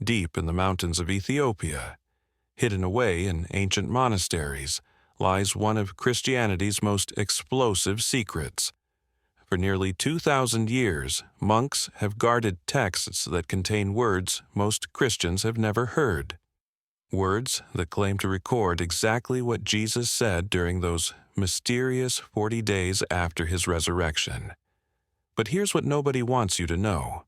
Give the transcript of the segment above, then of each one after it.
Deep in the mountains of Ethiopia, hidden away in ancient monasteries, lies one of Christianity's most explosive secrets. For nearly 2,000 years, monks have guarded texts that contain words most Christians have never heard. Words that claim to record exactly what Jesus said during those mysterious 40 days after his resurrection. But here's what nobody wants you to know.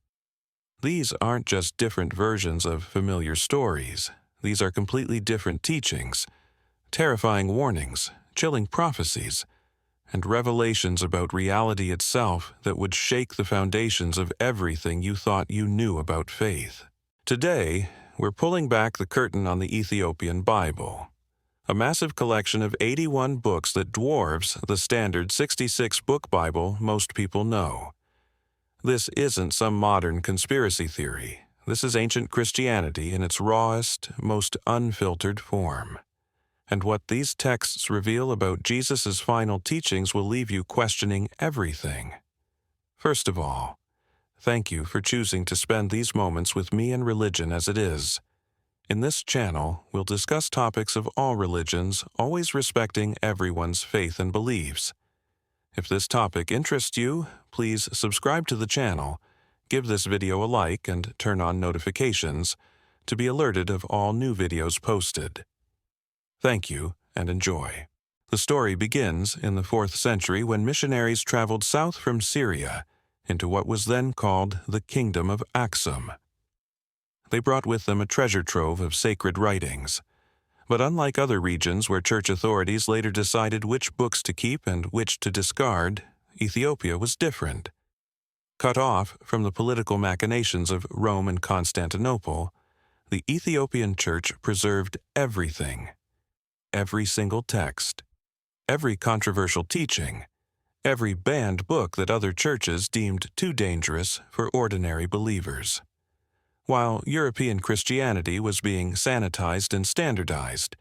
These aren't just different versions of familiar stories. These are completely different teachings, terrifying warnings, chilling prophecies, and revelations about reality itself that would shake the foundations of everything you thought you knew about faith. Today, we're pulling back the curtain on the Ethiopian Bible, a massive collection of 81 books that dwarfs the standard 66-book Bible most people know. This isn't some modern conspiracy theory. This is ancient Christianity in its rawest, most unfiltered form. And what these texts reveal about Jesus' final teachings will leave you questioning everything. First of all, thank you for choosing to spend these moments with me and religion as it is. In this channel, we'll discuss topics of all religions, always respecting everyone's faith and beliefs. If this topic interests you, please subscribe to the channel, give this video a like, and turn on notifications to be alerted of all new videos posted. Thank you, and enjoy. The story begins in the 4th century when missionaries traveled south from Syria into what was then called the Kingdom of Aksum. They brought with them a treasure trove of sacred writings. But unlike other regions where church authorities later decided which books to keep and which to discard, Ethiopia was different. Cut off from the political machinations of Rome and Constantinople, the Ethiopian Church preserved everything. Every single text, every controversial teaching, every banned book that other churches deemed too dangerous for ordinary believers. While European Christianity was being sanitized and standardized,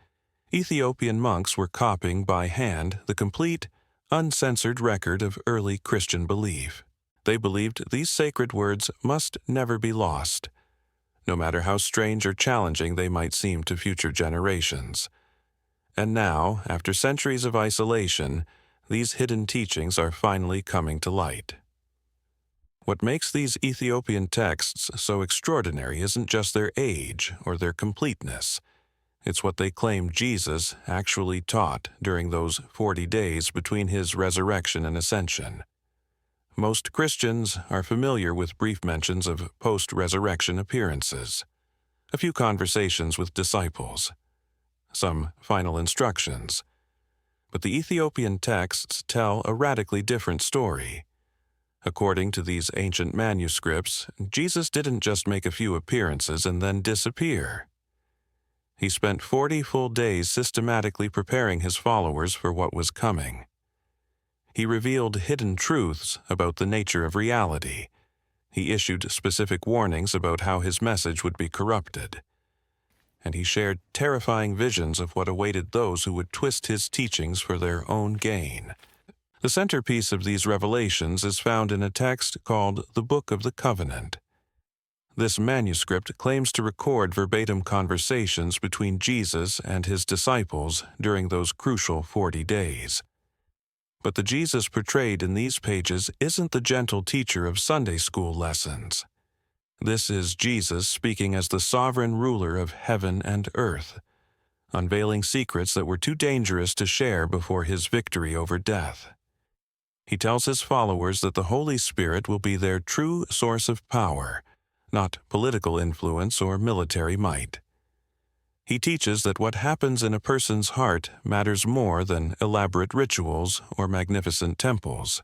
Ethiopian monks were copying by hand the complete, uncensored record of early Christian belief. They believed these sacred words must never be lost, no matter how strange or challenging they might seem to future generations. And now, after centuries of isolation, these hidden teachings are finally coming to light. What makes these Ethiopian texts so extraordinary isn't just their age or their completeness. It's what they claim Jesus actually taught during those 40 days between his resurrection and ascension. Most Christians are familiar with brief mentions of post-resurrection appearances, a few conversations with disciples, some final instructions. But the Ethiopian texts tell a radically different story. According to these ancient manuscripts, Jesus didn't just make a few appearances and then disappear. He spent 40 full days systematically preparing his followers for what was coming. He revealed hidden truths about the nature of reality. He issued specific warnings about how his message would be corrupted. And he shared terrifying visions of what awaited those who would twist his teachings for their own gain. The centerpiece of these revelations is found in a text called the Book of the Covenant. This manuscript claims to record verbatim conversations between Jesus and his disciples during those crucial 40 days. But the Jesus portrayed in these pages isn't the gentle teacher of Sunday school lessons. This is Jesus speaking as the sovereign ruler of heaven and earth, unveiling secrets that were too dangerous to share before his victory over death. He tells his followers that the Holy Spirit will be their true source of power, not political influence or military might. He teaches that what happens in a person's heart matters more than elaborate rituals or magnificent temples.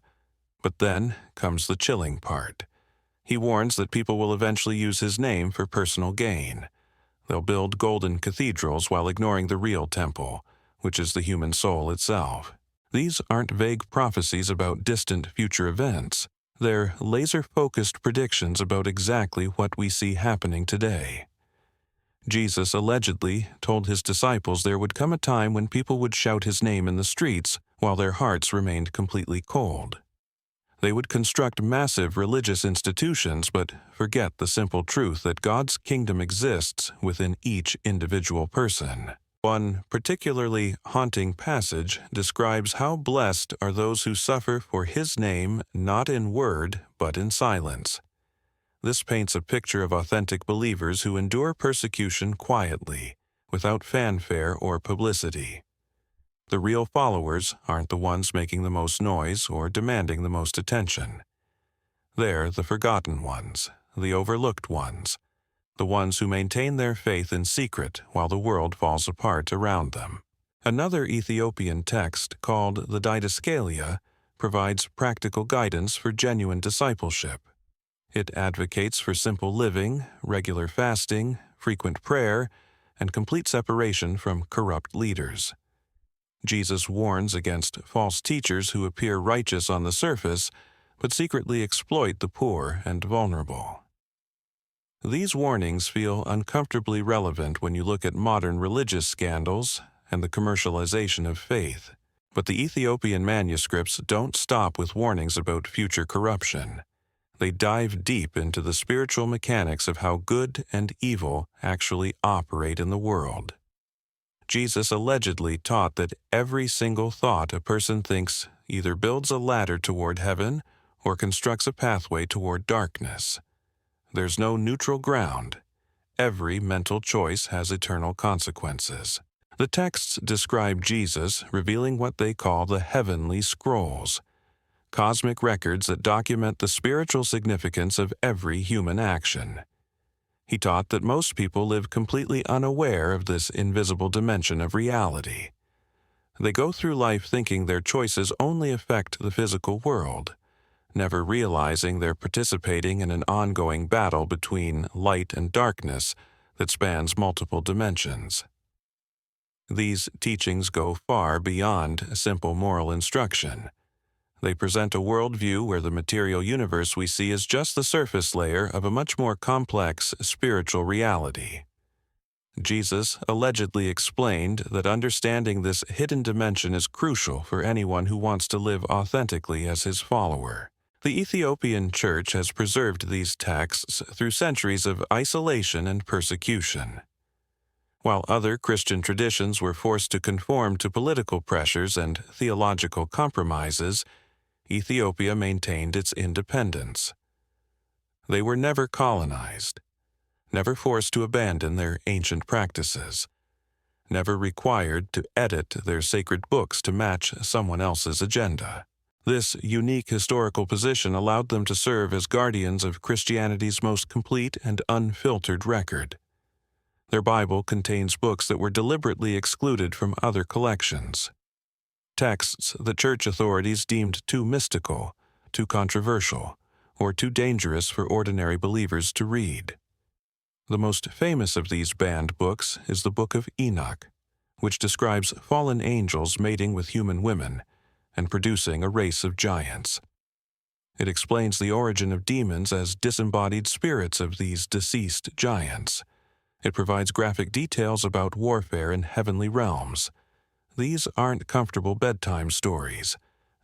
But then comes the chilling part. He warns that people will eventually use his name for personal gain. They'll build golden cathedrals while ignoring the real temple, which is the human soul itself. These aren't vague prophecies about distant future events. They're laser-focused predictions about exactly what we see happening today. Jesus allegedly told his disciples there would come a time when people would shout his name in the streets while their hearts remained completely cold. They would construct massive religious institutions but forget the simple truth that God's kingdom exists within each individual person. One particularly haunting passage describes how blessed are those who suffer for His name not in word but in silence. This paints a picture of authentic believers who endure persecution quietly, without fanfare or publicity. The real followers aren't the ones making the most noise or demanding the most attention. They're the forgotten ones, the overlooked ones, the ones who maintain their faith in secret while the world falls apart around them. Another Ethiopian text, called the Didascalia, provides practical guidance for genuine discipleship. It advocates for simple living, regular fasting, frequent prayer, and complete separation from corrupt leaders. Jesus warns against false teachers who appear righteous on the surface, but secretly exploit the poor and vulnerable. These warnings feel uncomfortably relevant when you look at modern religious scandals and the commercialization of faith. But the Ethiopian manuscripts don't stop with warnings about future corruption. They dive deep into the spiritual mechanics of how good and evil actually operate in the world. Jesus allegedly taught that every single thought a person thinks either builds a ladder toward heaven or constructs a pathway toward darkness. There's no neutral ground. Every mental choice has eternal consequences. The texts describe Jesus revealing what they call the heavenly scrolls, cosmic records that document the spiritual significance of every human action. He taught that most people live completely unaware of this invisible dimension of reality. They go through life thinking their choices only affect the physical world, never realizing they're participating in an ongoing battle between light and darkness that spans multiple dimensions. These teachings go far beyond simple moral instruction. They present a worldview where the material universe we see is just the surface layer of a much more complex spiritual reality. Jesus allegedly explained that understanding this hidden dimension is crucial for anyone who wants to live authentically as His follower. The Ethiopian Church has preserved these texts through centuries of isolation and persecution. While other Christian traditions were forced to conform to political pressures and theological compromises, Ethiopia maintained its independence. They were never colonized, never forced to abandon their ancient practices, never required to edit their sacred books to match someone else's agenda. This unique historical position allowed them to serve as guardians of Christianity's most complete and unfiltered record. Their Bible contains books that were deliberately excluded from other collections, texts that church authorities deemed too mystical, too controversial, or too dangerous for ordinary believers to read. The most famous of these banned books is the Book of Enoch, which describes fallen angels mating with human women and producing a race of giants. It explains the origin of demons as disembodied spirits of these deceased giants. It provides graphic details about warfare in heavenly realms. These aren't comfortable bedtime stories.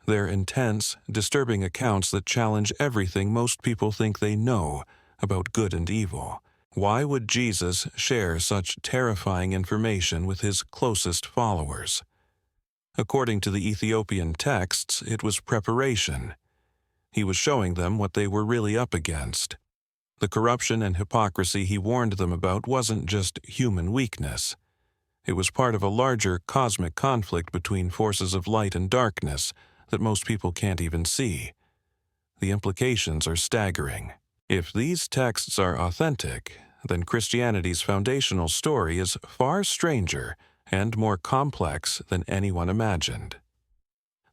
They're intense, disturbing accounts that challenge everything most people think they know about good and evil. Why would Jesus share such terrifying information with His closest followers? According to the Ethiopian texts, it was preparation. He was showing them what they were really up against. The corruption and hypocrisy He warned them about wasn't just human weakness. It was part of a larger cosmic conflict between forces of light and darkness that most people can't even see. The implications are staggering. If these texts are authentic, then Christianity's foundational story is far stranger and more complex than anyone imagined.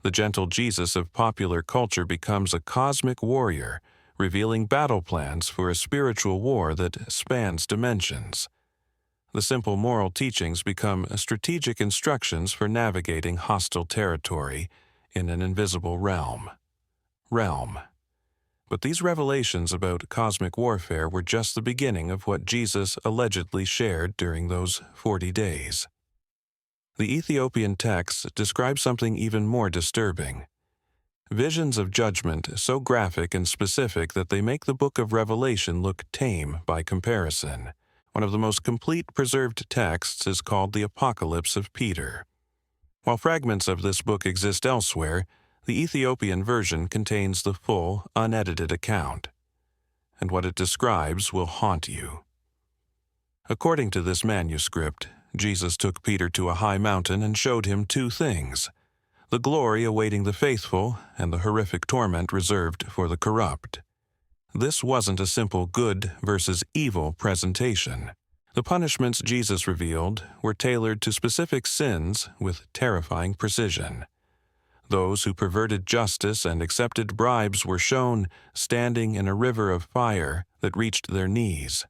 The gentle Jesus of popular culture becomes a cosmic warrior, revealing battle plans for a spiritual war that spans dimensions. The simple moral teachings become strategic instructions for navigating hostile territory in an invisible realm. But these revelations about cosmic warfare were just the beginning of what Jesus allegedly shared during those 40 days. The Ethiopian texts describe something even more disturbing. Visions of judgment so graphic and specific that they make the book of Revelation look tame by comparison. One of the most complete preserved texts is called the Apocalypse of Peter. While fragments of this book exist elsewhere, the Ethiopian version contains the full, unedited account, and what it describes will haunt you. According to this manuscript, Jesus took Peter to a high mountain and showed him two things: the glory awaiting the faithful and the horrific torment reserved for the corrupt. This wasn't a simple good versus evil presentation. The punishments Jesus revealed were tailored to specific sins with terrifying precision. Those who perverted justice and accepted bribes were shown standing in a river of fire that reached their knees.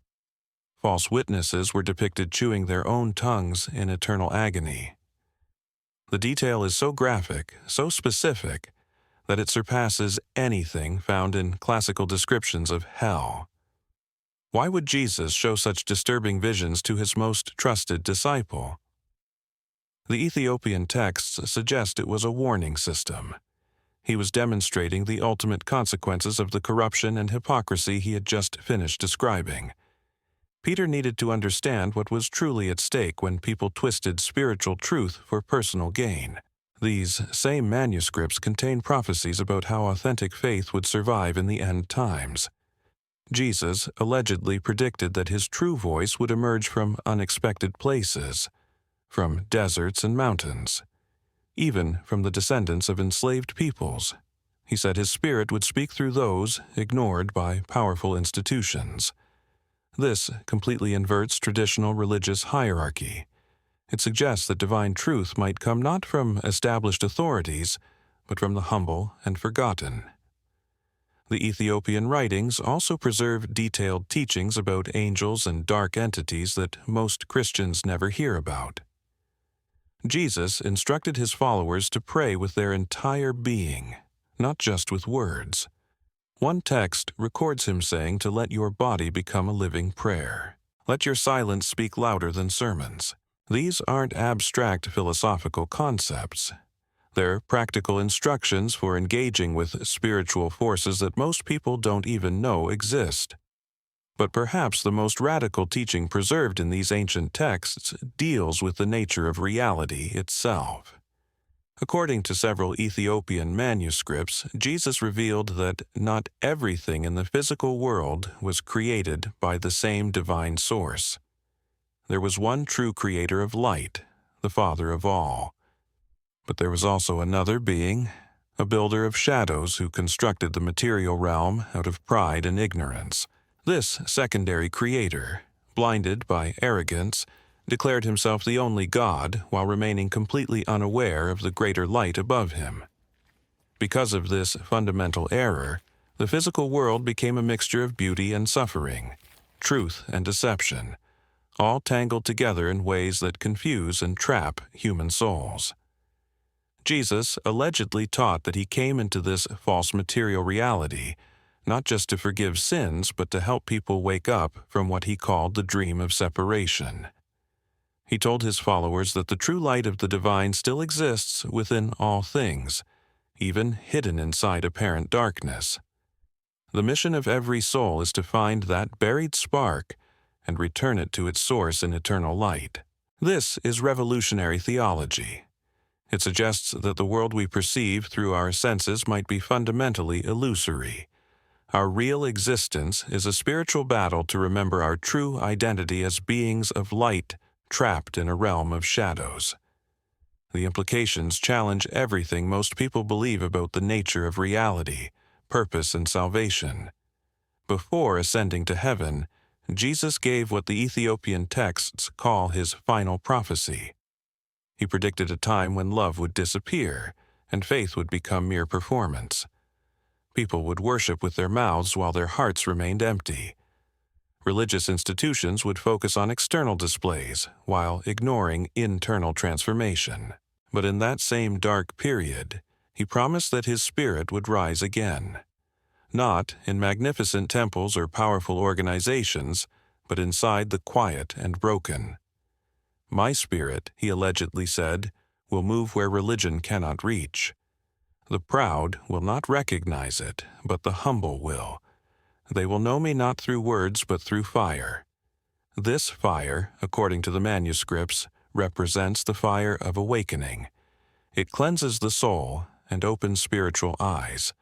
False witnesses were depicted chewing their own tongues in eternal agony. The detail is so graphic, so specific, that it surpasses anything found in classical descriptions of hell. Why would Jesus show such disturbing visions to his most trusted disciple? The Ethiopian texts suggest it was a warning system. He was demonstrating the ultimate consequences of the corruption and hypocrisy he had just finished describing. Peter needed to understand what was truly at stake when people twisted spiritual truth for personal gain. These same manuscripts contain prophecies about how authentic faith would survive in the end times. Jesus allegedly predicted that his true voice would emerge from unexpected places, from deserts and mountains, even from the descendants of enslaved peoples. He said his spirit would speak through those ignored by powerful institutions. This completely inverts traditional religious hierarchy. It suggests that divine truth might come not from established authorities, but from the humble and forgotten. The Ethiopian writings also preserve detailed teachings about angels and dark entities that most Christians never hear about. Jesus instructed his followers to pray with their entire being, not just with words. One text records him saying to let your body become a living prayer. Let your silence speak louder than sermons. These aren't abstract philosophical concepts. They're practical instructions for engaging with spiritual forces that most people don't even know exist. But perhaps the most radical teaching preserved in these ancient texts deals with the nature of reality itself. According to several Ethiopian manuscripts, Jesus revealed that not everything in the physical world was created by the same divine source. There was one true creator of light, the Father of all. But there was also another being, a builder of shadows who constructed the material realm out of pride and ignorance. This secondary creator, blinded by arrogance, declared himself the only God while remaining completely unaware of the greater light above him. Because of this fundamental error, the physical world became a mixture of beauty and suffering, truth and deception, all tangled together in ways that confuse and trap human souls. Jesus allegedly taught that he came into this false material reality not just to forgive sins, but to help people wake up from what he called the dream of separation. He told his followers that the true light of the divine still exists within all things, even hidden inside apparent darkness. The mission of every soul is to find that buried spark and return it to its source in eternal light. This is revolutionary theology. It suggests that the world we perceive through our senses might be fundamentally illusory. Our real existence is a spiritual battle to remember our true identity as beings of light trapped in a realm of shadows. The implications challenge everything most people believe about the nature of reality, purpose, and salvation. Before ascending to heaven, Jesus gave what the Ethiopian texts call his final prophecy. He predicted a time when love would disappear and faith would become mere performance. People would worship with their mouths while their hearts remained empty. Religious institutions would focus on external displays while ignoring internal transformation. But in that same dark period, he promised that his spirit would rise again. Not in magnificent temples or powerful organizations, but inside the quiet and broken. My spirit, he allegedly said, will move where religion cannot reach. The proud will not recognize it, but the humble will. They will know me not through words, but through fire. This fire, according to the manuscripts, represents the fire of awakening. It cleanses the soul and opens spiritual eyes.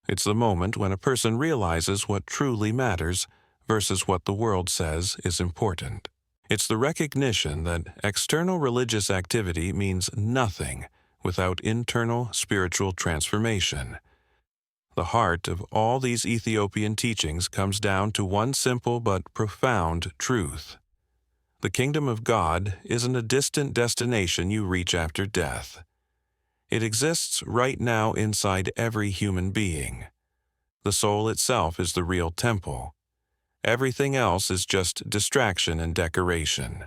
It's the moment when a person realizes what truly matters versus what the world says is important. It's the recognition that external religious activity means nothing without internal spiritual transformation. The heart of all these Ethiopian teachings comes down to one simple but profound truth. The kingdom of God isn't a distant destination you reach after death. It exists right now inside every human being. The soul itself is the real temple. Everything else is just distraction and decoration.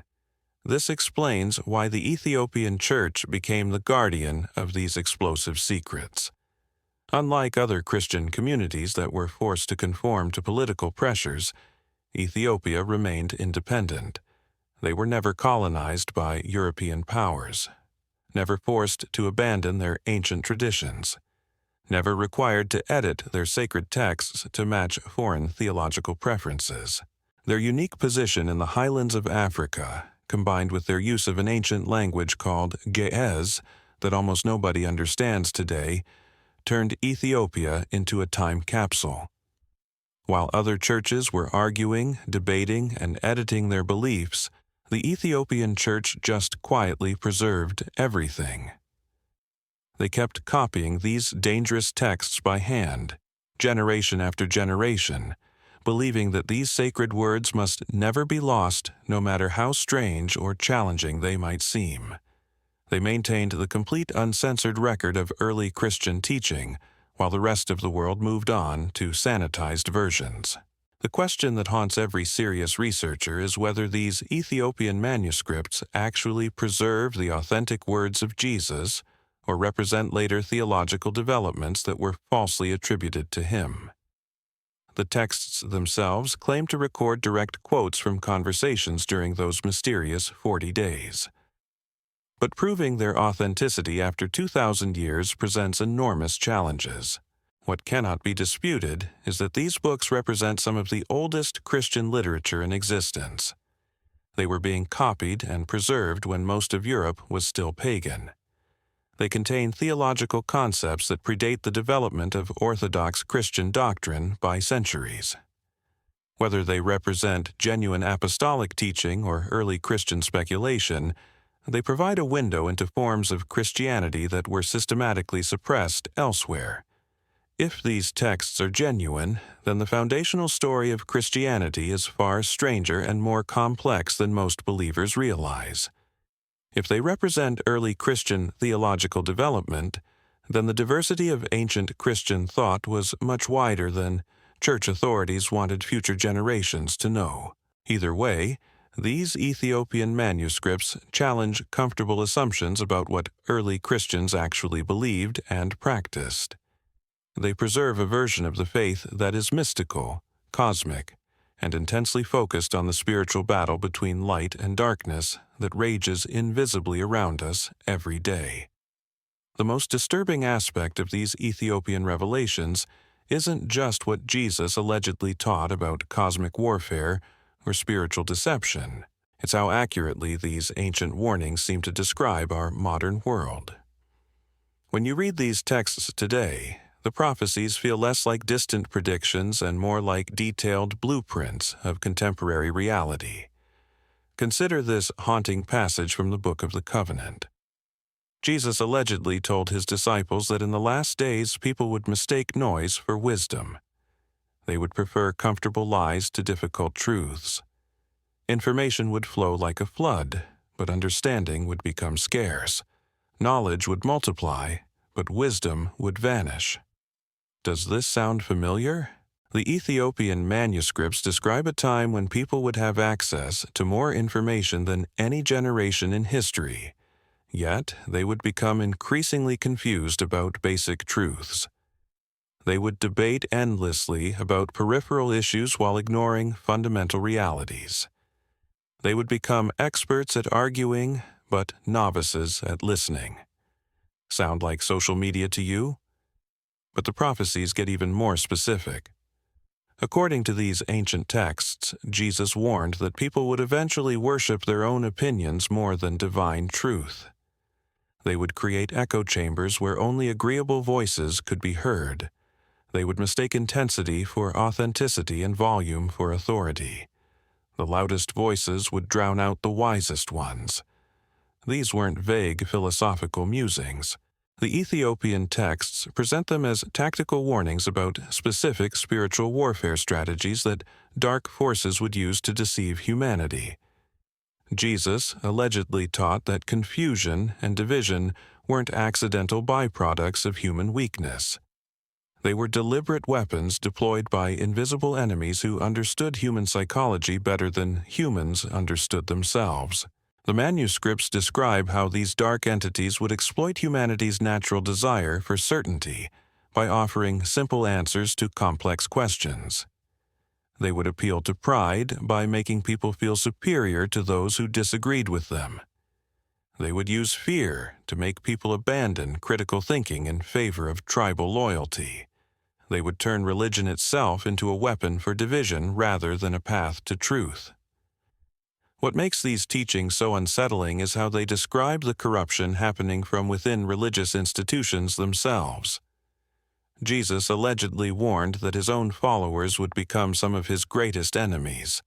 This explains why the Ethiopian Church became the guardian of these explosive secrets. Unlike other Christian communities that were forced to conform to political pressures, Ethiopia remained independent. They were never colonized by European powers, never forced to abandon their ancient traditions, never required to edit their sacred texts to match foreign theological preferences. Their unique position in the highlands of Africa, combined with their use of an ancient language called Ge'ez that almost nobody understands today, turned Ethiopia into a time capsule. While other churches were arguing, debating, and editing their beliefs, the Ethiopian Church just quietly preserved everything. They kept copying these dangerous texts by hand, generation after generation, believing that these sacred words must never be lost, no matter how strange or challenging they might seem. They maintained the complete uncensored record of early Christian teaching, while the rest of the world moved on to sanitized versions. The question that haunts every serious researcher is whether these Ethiopian manuscripts actually preserve the authentic words of Jesus or represent later theological developments that were falsely attributed to him. The texts themselves claim to record direct quotes from conversations during those mysterious 40 days. But proving their authenticity after 2,000 years presents enormous challenges. What cannot be disputed is that these books represent some of the oldest Christian literature in existence. They were being copied and preserved when most of Europe was still pagan. They contain theological concepts that predate the development of Orthodox Christian doctrine by centuries. Whether they represent genuine apostolic teaching or early Christian speculation, they provide a window into forms of Christianity that were systematically suppressed elsewhere. If these texts are genuine, then the foundational story of Christianity is far stranger and more complex than most believers realize. If they represent early Christian theological development, then the diversity of ancient Christian thought was much wider than church authorities wanted future generations to know. Either way, these Ethiopian manuscripts challenge comfortable assumptions about what early Christians actually believed and practiced. They preserve a version of the faith that is mystical, cosmic, and intensely focused on the spiritual battle between light and darkness that rages invisibly around us every day. The most disturbing aspect of these Ethiopian revelations isn't just what Jesus allegedly taught about cosmic warfare or spiritual deception. It's how accurately these ancient warnings seem to describe our modern world. When you read these texts today, the prophecies feel less like distant predictions and more like detailed blueprints of contemporary reality. Consider this haunting passage from the Book of the Covenant. Jesus allegedly told his disciples that in the last days people would mistake noise for wisdom. They would prefer comfortable lies to difficult truths. Information would flow like a flood, but understanding would become scarce. Knowledge would multiply, but wisdom would vanish. Does this sound familiar? The Ethiopian manuscripts describe a time when people would have access to more information than any generation in history, yet they would become increasingly confused about basic truths. They would debate endlessly about peripheral issues while ignoring fundamental realities. They would become experts at arguing, but novices at listening. Sound like social media to you? But the prophecies get even more specific. According to these ancient texts, Jesus warned that people would eventually worship their own opinions more than divine truth. They would create echo chambers where only agreeable voices could be heard. They would mistake intensity for authenticity and volume for authority. The loudest voices would drown out the wisest ones. These weren't vague philosophical musings. The Ethiopian texts present them as tactical warnings about specific spiritual warfare strategies that dark forces would use to deceive humanity. Jesus allegedly taught that confusion and division weren't accidental byproducts of human weakness. They were deliberate weapons deployed by invisible enemies who understood human psychology better than humans understood themselves. The manuscripts describe how these dark entities would exploit humanity's natural desire for certainty by offering simple answers to complex questions. They would appeal to pride by making people feel superior to those who disagreed with them. They would use fear to make people abandon critical thinking in favor of tribal loyalty. They would turn religion itself into a weapon for division rather than a path to truth. What makes these teachings so unsettling is how they describe the corruption happening from within religious institutions themselves. Jesus allegedly warned that his own followers would become some of his greatest enemies.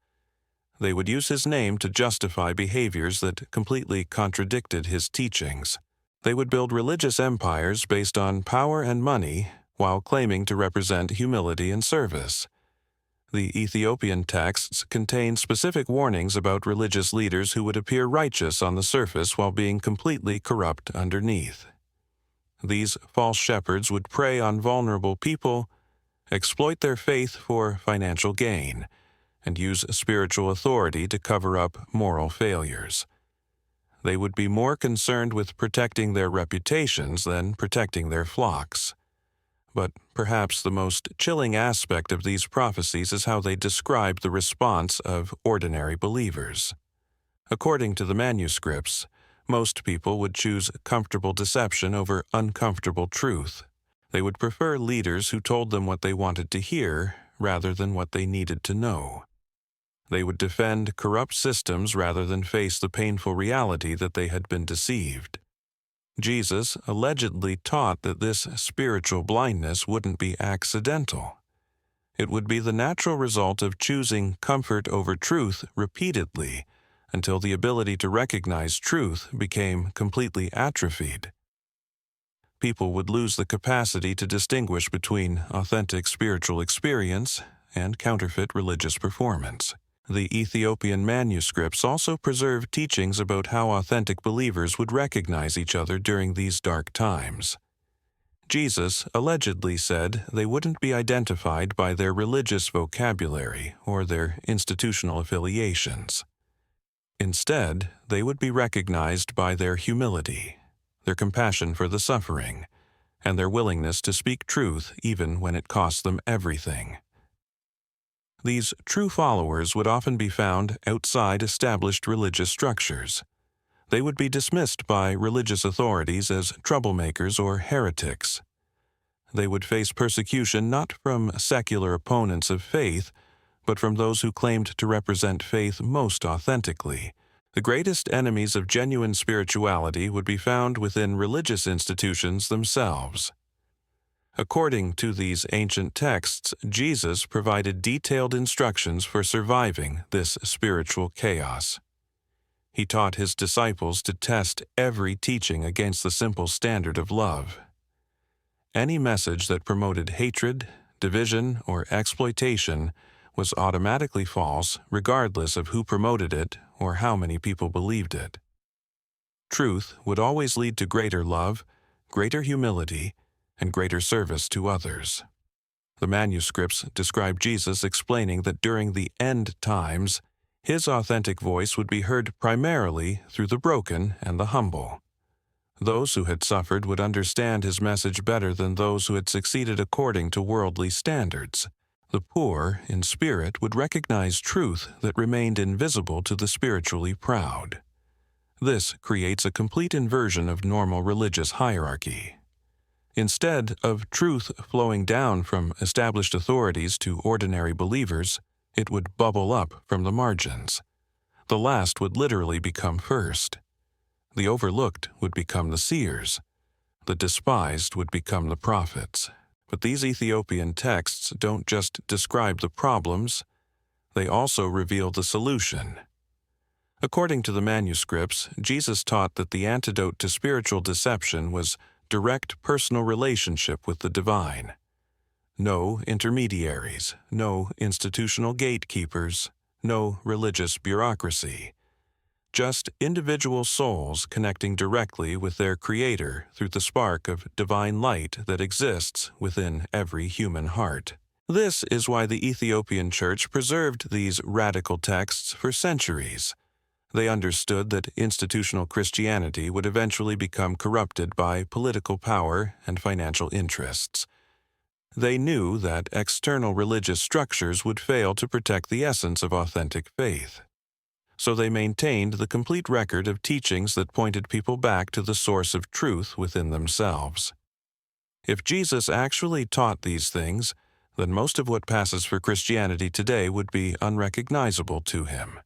They would use his name to justify behaviors that completely contradicted his teachings. They would build religious empires based on power and money while claiming to represent humility and service. The Ethiopian texts contain specific warnings about religious leaders who would appear righteous on the surface while being completely corrupt underneath. These false shepherds would prey on vulnerable people, exploit their faith for financial gain, and use spiritual authority to cover up moral failures. They would be more concerned with protecting their reputations than protecting their flocks. But perhaps the most chilling aspect of these prophecies is how they describe the response of ordinary believers. According to the manuscripts, most people would choose comfortable deception over uncomfortable truth. They would prefer leaders who told them what they wanted to hear rather than what they needed to know. They would defend corrupt systems rather than face the painful reality that they had been deceived. Jesus allegedly taught that this spiritual blindness wouldn't be accidental. It would be the natural result of choosing comfort over truth repeatedly until the ability to recognize truth became completely atrophied. People would lose the capacity to distinguish between authentic spiritual experience and counterfeit religious performance. The Ethiopian manuscripts also preserve teachings about how authentic believers would recognize each other during these dark times. Jesus allegedly said they wouldn't be identified by their religious vocabulary or their institutional affiliations. Instead, they would be recognized by their humility, their compassion for the suffering, and their willingness to speak truth even when it cost them everything. These true followers would often be found outside established religious structures. They would be dismissed by religious authorities as troublemakers or heretics. They would face persecution not from secular opponents of faith, but from those who claimed to represent faith most authentically. The greatest enemies of genuine spirituality would be found within religious institutions themselves. According to these ancient texts, Jesus provided detailed instructions for surviving this spiritual chaos. He taught his disciples to test every teaching against the simple standard of love. Any message that promoted hatred, division, or exploitation was automatically false regardless of who promoted it or how many people believed it. Truth would always lead to greater love, greater humility, and greater service to others. The manuscripts describe Jesus explaining that during the end times, his authentic voice would be heard primarily through the broken and the humble. Those who had suffered would understand his message better than those who had succeeded according to worldly standards. The poor in spirit would recognize truth that remained invisible to the spiritually proud. This creates a complete inversion of normal religious hierarchy. Instead of truth flowing down from established authorities to ordinary believers, it would bubble up from the margins. The last would literally become first. The overlooked would become the seers. The despised would become the prophets. But these Ethiopian texts don't just describe the problems, they also reveal the solution. According to the manuscripts, Jesus taught that the antidote to spiritual deception was direct personal relationship with the divine. No intermediaries, no institutional gatekeepers, no religious bureaucracy. Just individual souls connecting directly with their Creator through the spark of divine light that exists within every human heart. This is why the Ethiopian Church preserved these radical texts for centuries. They understood that institutional Christianity would eventually become corrupted by political power and financial interests. They knew that external religious structures would fail to protect the essence of authentic faith. So they maintained the complete record of teachings that pointed people back to the source of truth within themselves. If Jesus actually taught these things, then most of what passes for Christianity today would be unrecognizable to him.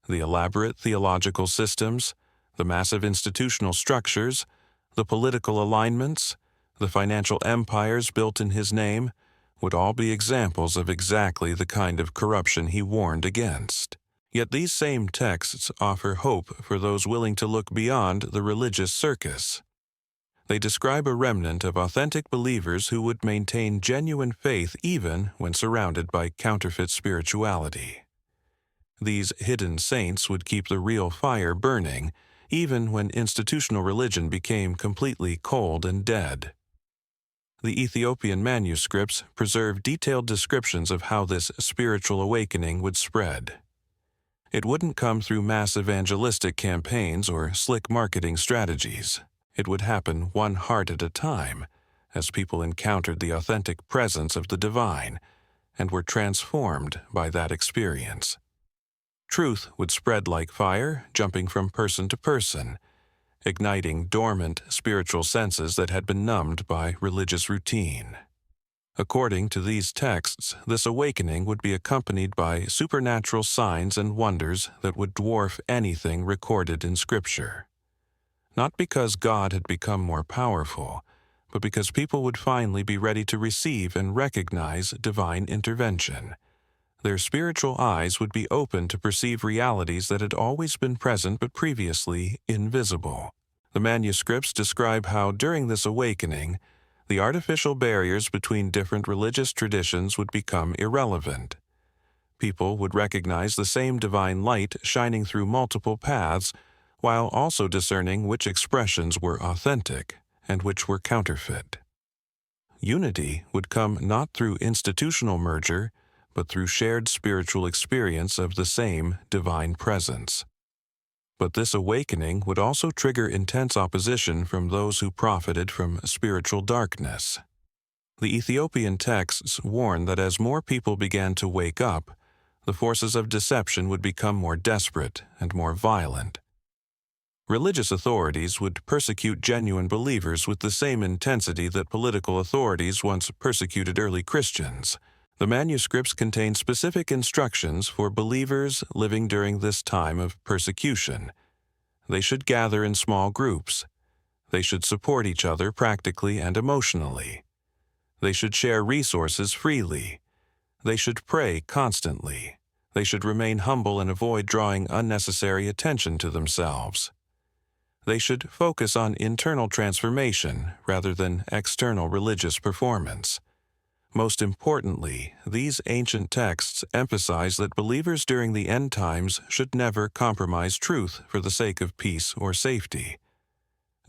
The elaborate theological systems, the massive institutional structures, the political alignments, the financial empires built in his name, would all be examples of exactly the kind of corruption he warned against. Yet these same texts offer hope for those willing to look beyond the religious circus. They describe a remnant of authentic believers who would maintain genuine faith even when surrounded by counterfeit spirituality. These hidden saints would keep the real fire burning, even when institutional religion became completely cold and dead. The Ethiopian manuscripts preserve detailed descriptions of how this spiritual awakening would spread. It wouldn't come through mass evangelistic campaigns or slick marketing strategies. It would happen one heart at a time, as people encountered the authentic presence of the divine and were transformed by that experience. Truth would spread like fire, jumping from person to person, igniting dormant spiritual senses that had been numbed by religious routine. According to these texts, this awakening would be accompanied by supernatural signs and wonders that would dwarf anything recorded in Scripture. Not because God had become more powerful, but because people would finally be ready to receive and recognize divine intervention. Their spiritual eyes would be open to perceive realities that had always been present but previously invisible. The manuscripts describe how, during this awakening, the artificial barriers between different religious traditions would become irrelevant. People would recognize the same divine light shining through multiple paths, while also discerning which expressions were authentic and which were counterfeit. Unity would come not through institutional merger, but through shared spiritual experience of the same divine presence. But this awakening would also trigger intense opposition from those who profited from spiritual darkness. The Ethiopian texts warn that as more people began to wake up, the forces of deception would become more desperate and more violent. Religious authorities would persecute genuine believers with the same intensity that political authorities once persecuted early Christians. The manuscripts contain specific instructions for believers living during this time of persecution. They should gather in small groups. They should support each other practically and emotionally. They should share resources freely. They should pray constantly. They should remain humble and avoid drawing unnecessary attention to themselves. They should focus on internal transformation rather than external religious performance. Most importantly, these ancient texts emphasize that believers during the end times should never compromise truth for the sake of peace or safety.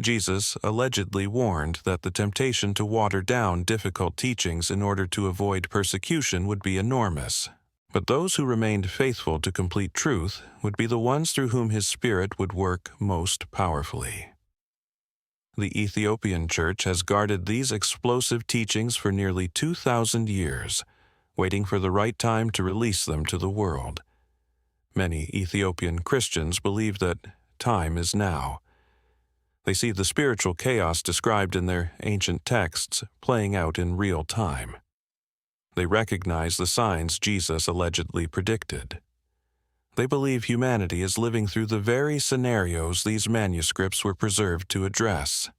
Jesus allegedly warned that the temptation to water down difficult teachings in order to avoid persecution would be enormous. But those who remained faithful to complete truth would be the ones through whom His Spirit would work most powerfully. The Ethiopian Church has guarded these explosive teachings for nearly 2,000 years, waiting for the right time to release them to the world. Many Ethiopian Christians believe that time is now. They see the spiritual chaos described in their ancient texts playing out in real time. They recognize the signs Jesus allegedly predicted. They believe humanity is living through the very scenarios these manuscripts were preserved to address.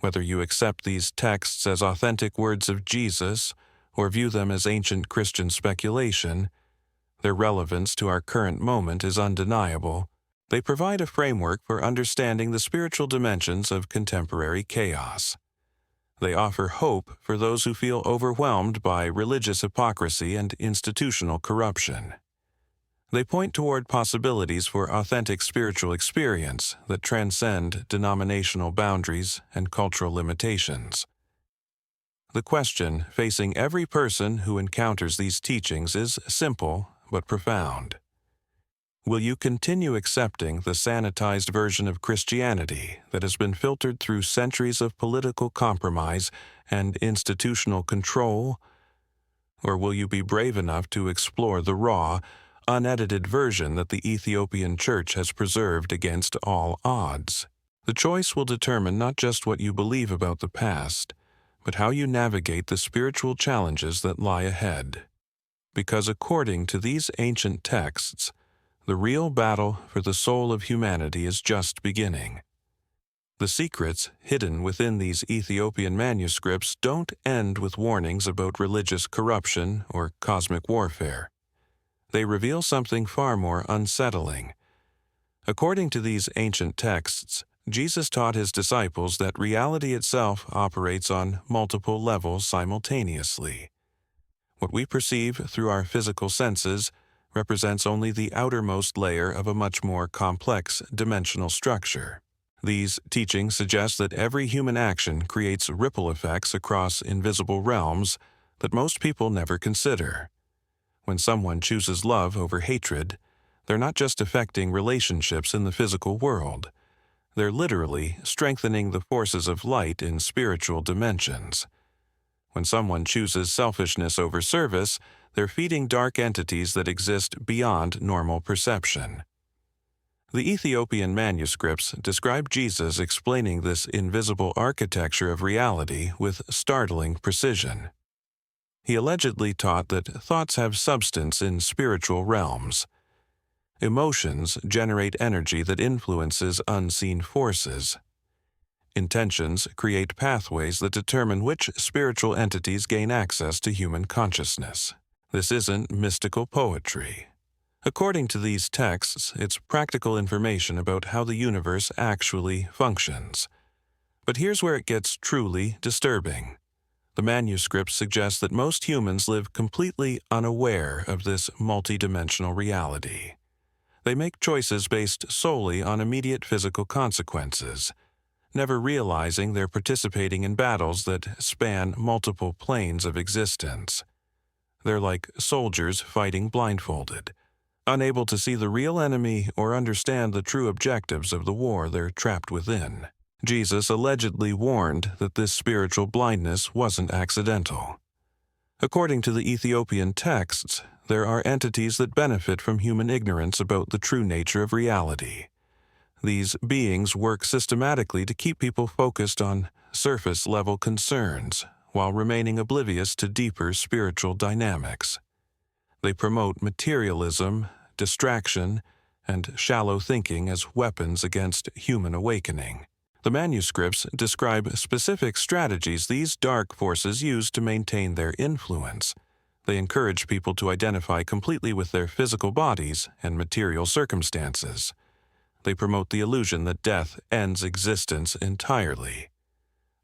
Whether you accept these texts as authentic words of Jesus or view them as ancient Christian speculation, their relevance to our current moment is undeniable. They provide a framework for understanding the spiritual dimensions of contemporary chaos. They offer hope for those who feel overwhelmed by religious hypocrisy and institutional corruption. They point toward possibilities for authentic spiritual experience that transcend denominational boundaries and cultural limitations. The question facing every person who encounters these teachings is simple but profound. Will you continue accepting the sanitized version of Christianity that has been filtered through centuries of political compromise and institutional control? Or will you be brave enough to explore the raw, unedited version that the Ethiopian Church has preserved against all odds? The choice will determine not just what you believe about the past, but how you navigate the spiritual challenges that lie ahead. Because according to these ancient texts, the real battle for the soul of humanity is just beginning. The secrets hidden within these Ethiopian manuscripts don't end with warnings about religious corruption or cosmic warfare. They reveal something far more unsettling. According to these ancient texts, Jesus taught his disciples that reality itself operates on multiple levels simultaneously. What we perceive through our physical senses represents only the outermost layer of a much more complex dimensional structure. These teachings suggest that every human action creates ripple effects across invisible realms that most people never consider. When someone chooses love over hatred, they're not just affecting relationships in the physical world. They're literally strengthening the forces of light in spiritual dimensions. When someone chooses selfishness over service, they're feeding dark entities that exist beyond normal perception. The Ethiopian manuscripts describe Jesus explaining this invisible architecture of reality with startling precision. He allegedly taught that thoughts have substance in spiritual realms. Emotions generate energy that influences unseen forces. Intentions create pathways that determine which spiritual entities gain access to human consciousness. This isn't mystical poetry. According to these texts, it's practical information about how the universe actually functions. But here's where it gets truly disturbing. The manuscripts suggest that most humans live completely unaware of this multidimensional reality. They make choices based solely on immediate physical consequences, never realizing they're participating in battles that span multiple planes of existence. They're like soldiers fighting blindfolded, unable to see the real enemy or understand the true objectives of the war they're trapped within. Jesus allegedly warned that this spiritual blindness wasn't accidental. According to the Ethiopian texts, there are entities that benefit from human ignorance about the true nature of reality. These beings work systematically to keep people focused on surface-level concerns, while remaining oblivious to deeper spiritual dynamics. They promote materialism, distraction, and shallow thinking as weapons against human awakening. The manuscripts describe specific strategies these dark forces use to maintain their influence. They encourage people to identify completely with their physical bodies and material circumstances. They promote the illusion that death ends existence entirely.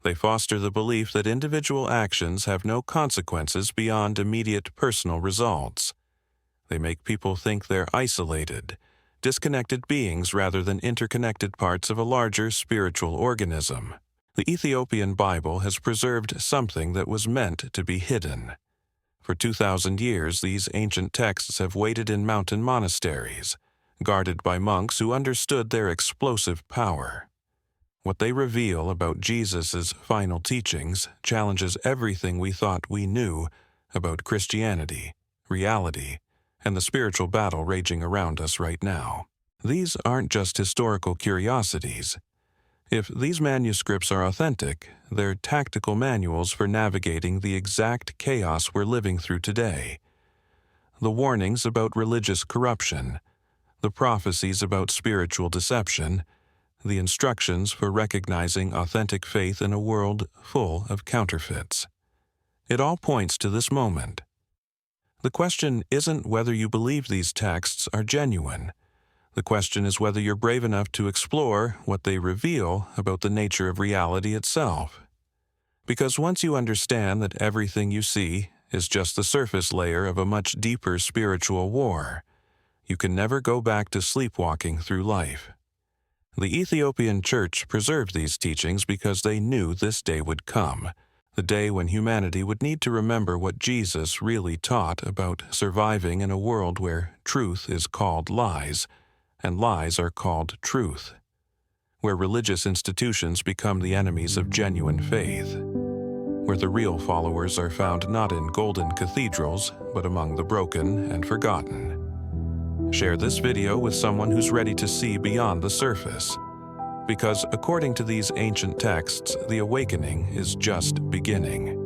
They foster the belief that individual actions have no consequences beyond immediate personal results. They make people think they're isolated, disconnected beings rather than interconnected parts of a larger spiritual organism. The Ethiopian Bible has preserved something that was meant to be hidden. For 2,000 years, these ancient texts have waited in mountain monasteries, guarded by monks who understood their explosive power. What they reveal about Jesus' final teachings challenges everything we thought we knew about Christianity, reality, and the spiritual battle raging around us right now. These aren't just historical curiosities. If these manuscripts are authentic, they're tactical manuals for navigating the exact chaos we're living through today. The warnings about religious corruption, the prophecies about spiritual deception, the instructions for recognizing authentic faith in a world full of counterfeits. It all points to this moment. The question isn't whether you believe these texts are genuine. The question is whether you're brave enough to explore what they reveal about the nature of reality itself. Because once you understand that everything you see is just the surface layer of a much deeper spiritual war, you can never go back to sleepwalking through life. The Ethiopian Church preserved these teachings because they knew this day would come, the day when humanity would need to remember what Jesus really taught about surviving in a world where truth is called lies, and lies are called truth, where religious institutions become the enemies of genuine faith, where the real followers are found not in golden cathedrals, but among the broken and forgotten. Share this video with someone who's ready to see beyond the surface, because according to these ancient texts, the awakening is just beginning.